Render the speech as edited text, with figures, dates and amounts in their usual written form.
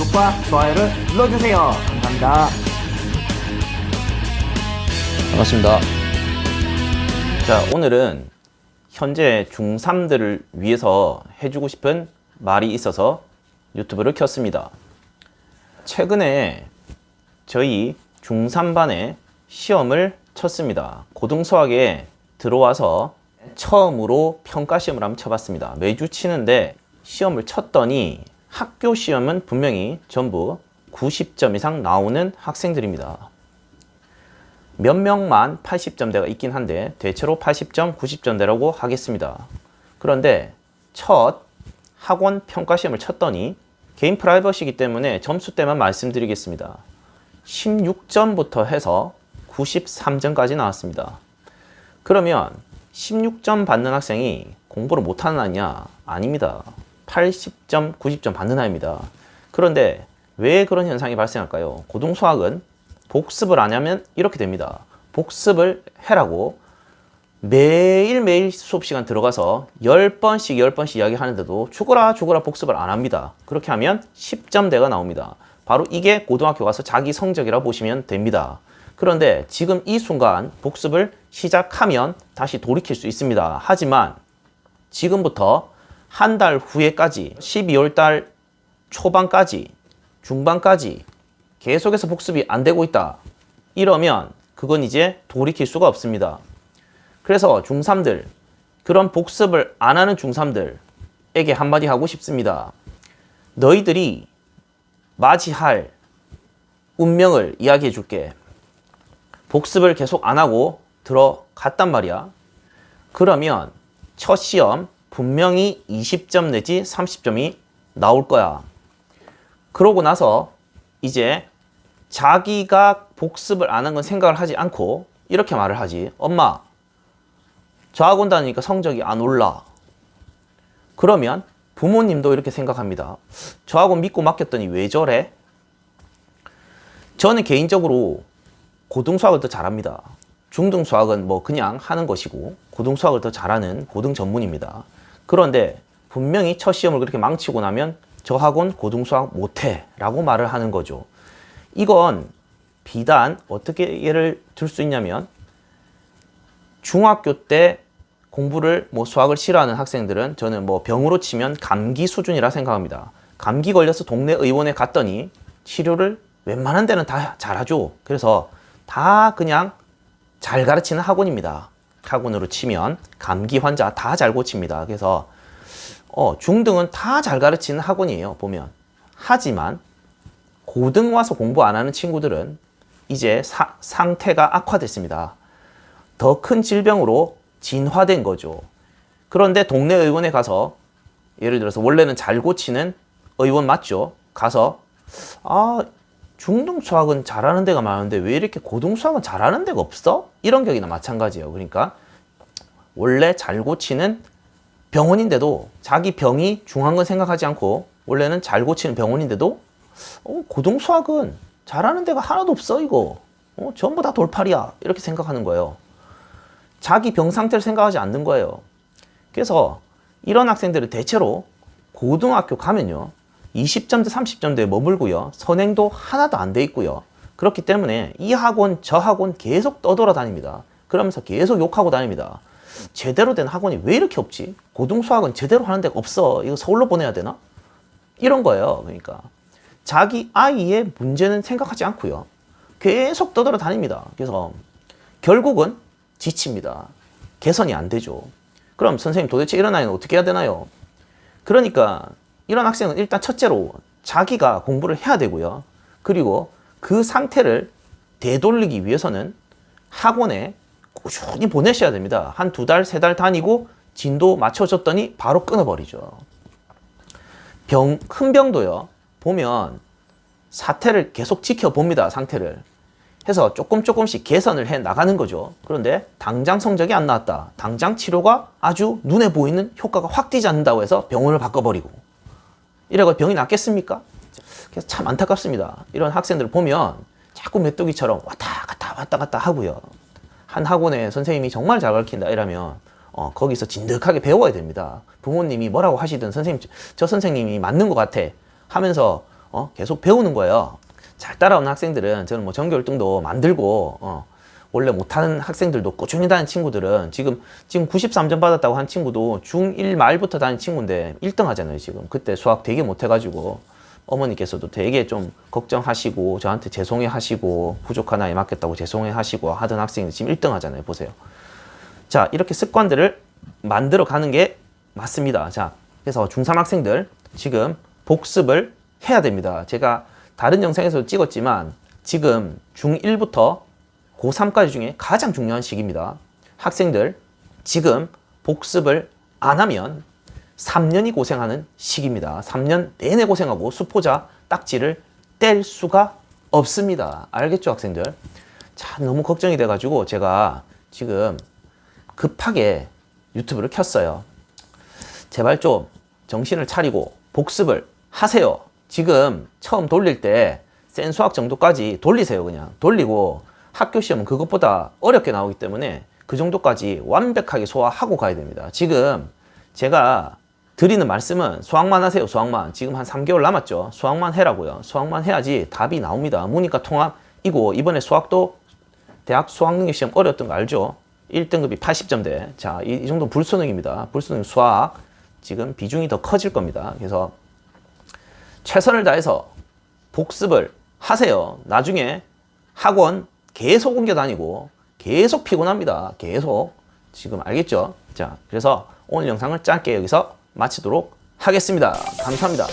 구독과 좋아요를 눌러주세요. 감사합니다. 반갑습니다. 자, 오늘은 현재 중3들을 위해서 해주고 싶은 말이 있어서 유튜브를 켰습니다. 최근에 저희 중3반에 시험을 쳤습니다. 고등수학에 들어와서 처음으로 평가시험을 한번 쳐봤습니다. 매주 치는데 시험을 쳤더니 학교 시험은 분명히 전부 90점 이상 나오는 학생들입니다. 몇 명만 80점대가 있긴 한데 대체로 80점, 90점대라고 하겠습니다. 그런데 첫 학원 평가시험을 쳤더니 개인 프라이버시이기 때문에 점수대만 말씀드리겠습니다. 16점부터 해서 93점까지 나왔습니다. 그러면 16점 받는 학생이 공부를 못하는 아이냐? 아닙니다. 80점, 90점 받는 아이입니다. 그런데 왜 그런 현상이 발생할까요? 고등수학은 복습을 안 하면 이렇게 됩니다. 복습을 해라고 매일매일 수업시간 들어가서 10번씩 이야기하는데도 죽어라 복습을 안 합니다. 그렇게 하면 10점대가 나옵니다. 바로 이게 고등학교 가서 자기 성적이라고 보시면 됩니다. 그런데 지금 이 순간 복습을 시작하면 다시 돌이킬 수 있습니다. 하지만 지금부터 한 달 후에까지 12월 달 초반까지 중반까지 계속해서 복습이 안 되고 있다. 이러면 그건 이제 돌이킬 수가 없습니다. 그래서 중3들, 그런 복습을 안 하는 중3들에게 한마디 하고 싶습니다. 너희들이 맞이할 운명을 이야기해 줄게. 복습을 계속 안 하고 들어갔단 말이야. 그러면 첫 시험 분명히 20점 내지 30점이 나올 거야. 그러고 나서 이제 자기가 복습을 안 한 건 생각을 하지 않고 이렇게 말을 하지. 엄마, 저 학원 다니니까 성적이 안 올라. 그러면 부모님도 이렇게 생각합니다. 저 학원 믿고 맡겼더니 왜 저래? 저는 개인적으로 고등수학을 더 잘합니다. 중등수학은 뭐 그냥 하는 것이고 고등수학을 더 잘하는 고등 전문입니다. 그런데 분명히 첫 시험을 그렇게 망치고 나면 저 학원 고등수학 못해 라고 말을 하는 거죠. 이건 비단 어떻게 예를 들 수 있냐면 중학교 때 공부를 수학을 싫어하는 학생들은 저는 병으로 치면 감기 수준이라 생각합니다. 감기 걸려서 동네 의원에 갔더니 치료를 웬만한 데는 다 잘하죠. 그래서 다 그냥 잘 가르치는 학원입니다. 학원으로 치면 감기 환자 다 잘 고칩니다. 그래서 중등은 다 잘 가르치는 학원이에요. 보면. 하지만 고등 와서 공부 안 하는 친구들은 이제 상태가 악화됐습니다. 더 큰 질병으로 진화된 거죠. 그런데 동네 의원에 가서 예를 들어서 원래는 잘 고치는 의원 맞죠? 가서 중등 수학은 잘하는 데가 많은데 왜 이렇게 고등 수학은 잘하는 데가 없어? 이런 격이나 마찬가지예요. 그러니까 원래 잘 고치는 병원인데도 자기 병이 중한 건 생각하지 않고 원래는 잘 고치는 병원인데도 고등 수학은 잘하는 데가 하나도 없어 이거. 전부 다 돌팔이야. 이렇게 생각하는 거예요. 자기 병 상태를 생각하지 않는 거예요. 그래서 이런 학생들은 대체로 고등학교 가면요. 20점대, 30점대에 머물고요. 선행도 하나도 안 돼 있고요. 그렇기 때문에 이 학원, 저 학원 계속 떠돌아다닙니다. 그러면서 계속 욕하고 다닙니다. 제대로 된 학원이 왜 이렇게 없지? 고등수학은 제대로 하는 데가 없어. 이거 서울로 보내야 되나? 이런 거예요. 그러니까 자기 아이의 문제는 생각하지 않고요. 계속 떠돌아다닙니다. 그래서 결국은 지칩니다. 개선이 안 되죠. 그럼 선생님 도대체 이런 아이는 어떻게 해야 되나요? 그러니까 이런 학생은 일단 첫째로 자기가 공부를 해야 되고요. 그리고 그 상태를 되돌리기 위해서는 학원에 꾸준히 보내셔야 됩니다. 한 2달, 3달 다니고 진도 맞춰줬더니 바로 끊어버리죠. 큰 병도요. 보면 사태를 계속 지켜봅니다. 상태를. 해서 조금씩 개선을 해 나가는 거죠. 그런데 당장 성적이 안 나왔다. 당장 치료가 아주 눈에 보이는 효과가 확 띄지 않는다고 해서 병원을 바꿔버리고. 이래가 병이 낫겠습니까? 그래서 참 안타깝습니다. 이런 학생들을 보면 자꾸 메뚜기처럼 왔다 갔다 하고요. 한 학원에 선생님이 정말 잘 가르친다 이러면 거기서 진득하게 배워야 됩니다. 부모님이 뭐라고 하시든 선생님, 저 선생님이 맞는 것 같아 하면서 계속 배우는 거예요. 잘 따라오는 학생들은 저는 뭐 전교율등도 만들고 원래 못하는 학생들도 꾸준히 다니는 친구들은 지금 93점 받았다고 한 친구도 중1 말부터 다니는 친구인데 1등 하잖아요. 지금 그때 수학 되게 못해가지고 어머니께서도 되게 좀 걱정하시고 저한테 죄송해 하시고 부족한 아이 맡겼다고 죄송해 하시고 하던 학생이 지금 1등 하잖아요. 보세요. 자, 이렇게 습관들을 만들어 가는 게 맞습니다. 자, 그래서 중3 학생들 지금 복습을 해야 됩니다. 제가 다른 영상에서도 찍었지만 지금 중1부터 고3까지 중에 가장 중요한 시기입니다. 학생들 지금 복습을 안 하면 3년이 고생하는 시기입니다. 3년 내내 고생하고 수포자 딱지를 뗄 수가 없습니다. 알겠죠, 학생들? 자, 너무 걱정이 돼가지고 제가 지금 급하게 유튜브를 켰어요. 제발 좀 정신을 차리고 복습을 하세요. 지금 처음 돌릴 때 센 수학 정도까지 돌리세요. 그냥 돌리고 학교 시험은 그것보다 어렵게 나오기 때문에 그 정도까지 완벽하게 소화하고 가야 됩니다. 지금 제가 드리는 말씀은 수학만 하세요. 수학만. 지금 한 3개월 남았죠. 수학만 해라고요. 수학만 해야지 답이 나옵니다. 문이과 통합이고 이번에 수학도 대학 수학능력시험 어려웠던 거 알죠? 1등급이 80점대. 자, 이 정도는 불수능입니다. 불수능 수학 지금 비중이 더 커질 겁니다. 그래서 최선을 다해서 복습을 하세요. 나중에 학원 계속 옮겨 다니고 계속 피곤합니다. 계속. 지금 알겠죠? 자, 그래서 오늘 영상을 짧게 여기서 마치도록 하겠습니다. 감사합니다.